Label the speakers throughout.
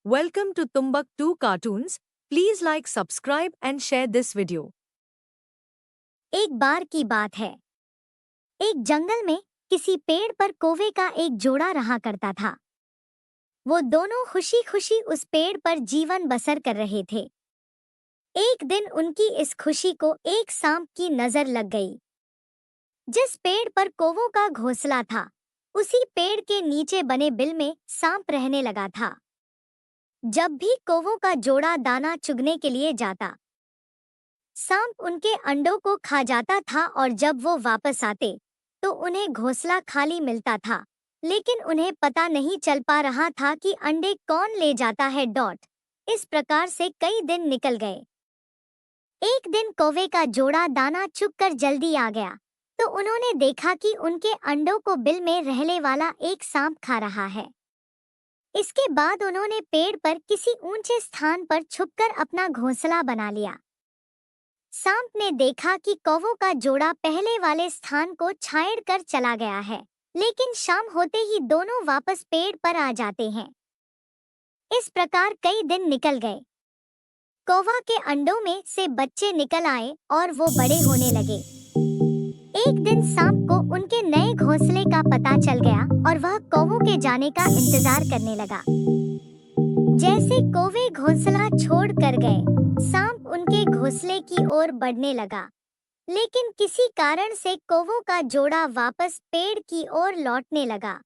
Speaker 1: Welcome to Tumbak 2 Cartoons. Please like, subscribe and share this video.
Speaker 2: एक बार की बात है। एक जंगल में किसी पेड़ पर कौवे का एक जोड़ा रहा करता था। वो दोनों खुशी खुशी उस पेड़ पर जीवन बसर कर रहे थे। एक दिन उनकी इस खुशी को एक सांप की नजर लग गई। जिस पेड़ पर कौवों का घोंसला था, उसी पेड़ के नीचे बने बिल में सांप रहने लगा था। जब भी कौवों का जोड़ा दाना चुगने के लिए जाता, सांप उनके अंडों को खा जाता था और जब वो वापस आते तो उन्हें घोंसला खाली मिलता था, लेकिन उन्हें पता नहीं चल पा रहा था कि अंडे कौन ले जाता है। इस प्रकार से कई दिन निकल गए। एक दिन कौवे का जोड़ा दाना चुगकर जल्दी आ गया तो उन्होंने देखा कि उनके अंडों को बिल में रहने वाला एक सांप खा रहा है। इसके बाद उन्होंने पेड़ पर किसी ऊंचे स्थान पर छुपकर अपना घोंसला बना लिया। सांप ने देखा कि कौवों का जोड़ा पहले वाले स्थान को छाड़ कर चला गया है, लेकिन शाम होते ही दोनों वापस पेड़ पर आ जाते हैं। इस प्रकार कई दिन निकल गए। कौवा के अंडों में से बच्चे निकल आए और वो बड़े होने लगे। एक दिन सांप को उनके नए घोंसले का पता चल गया और वह कौवों के जाने का इंतजार करने लगा। जैसे कौवे घोंसला छोड़ कर गए, सांप उनके घोंसले की ओर बढ़ने लगा, लेकिन किसी कारण से कौवों का जोड़ा वापस पेड़ की ओर लौटने लगा।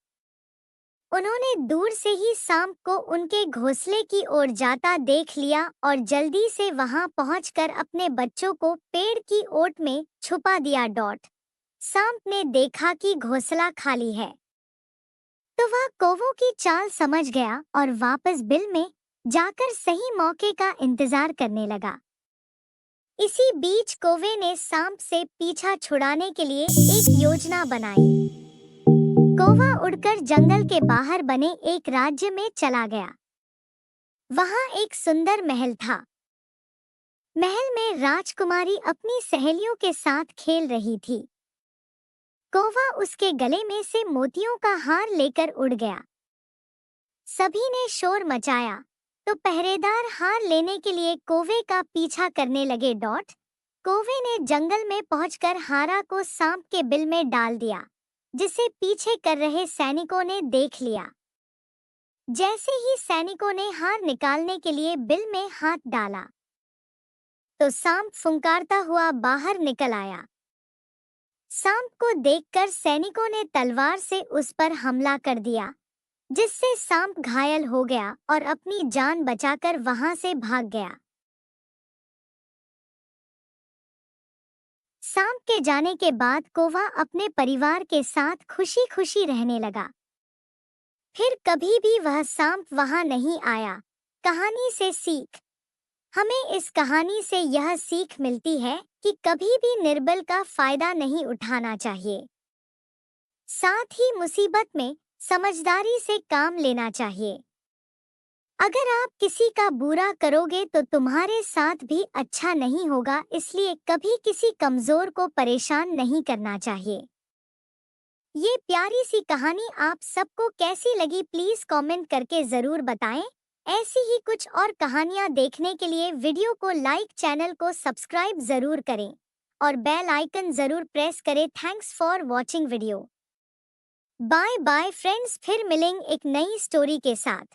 Speaker 2: उन्होंने दूर से ही सांप को उनके घोंसले की ओर जाता देख लिया और जल्दी से वहां पहुंचकर अपने बच्चों को पेड़ की ओट में छुपा दिया। सांप ने देखा कि घोंसला खाली है तो वह कौवों की चाल समझ गया और वापस बिल में जाकर सही मौके का इंतजार करने लगा। इसी बीच कौवे ने सांप से पीछा छुड़ाने के लिए एक योजना बनाई। कौवा उड़कर जंगल के बाहर बने एक राज्य में चला गया। वहां एक सुंदर महल था। महल में राजकुमारी अपनी सहेलियों के साथ खेल रही थी। कौवा उसके गले में से मोतियों का हार लेकर उड़ गया। सभी ने शोर मचाया तो पहरेदार हार लेने के लिए कौवे का पीछा करने लगे। कौवे ने जंगल में पहुंचकर हारा को सांप के बिल में डाल दिया, जिसे पीछे कर रहे सैनिकों ने देख लिया। जैसे ही सैनिकों ने हार निकालने के लिए बिल में हाथ डाला तो सांप फुंकारता हुआ बाहर निकल आया। सांप को देखकर सैनिकों ने तलवार से उस पर हमला कर दिया, जिससे सांप घायल हो गया और अपनी जान बचाकर वहां से भाग गया। सांप के जाने के बाद कौवा अपने परिवार के साथ खुशी खुशी रहने लगा। फिर कभी भी वह सांप वहां नहीं आया। कहानी से सीख। हमें इस कहानी से यह सीख मिलती है कि कभी भी निर्बल का फायदा नहीं उठाना चाहिए। साथ ही मुसीबत में समझदारी से काम लेना चाहिए। अगर आप किसी का बुरा करोगे तो तुम्हारे साथ भी अच्छा नहीं होगा, इसलिए कभी किसी कमजोर को परेशान नहीं करना चाहिए। ये प्यारी सी कहानी आप सबको कैसी लगी, प्लीज कमेंट करके जरूर बताएं। ऐसी ही कुछ और कहानियां देखने के लिए वीडियो को लाइक, चैनल को सब्सक्राइब जरूर करें और बेल आइकन जरूर प्रेस करें। Thanks for watching video. Bye bye friends, फिर मिलेंगे एक नई स्टोरी के साथ।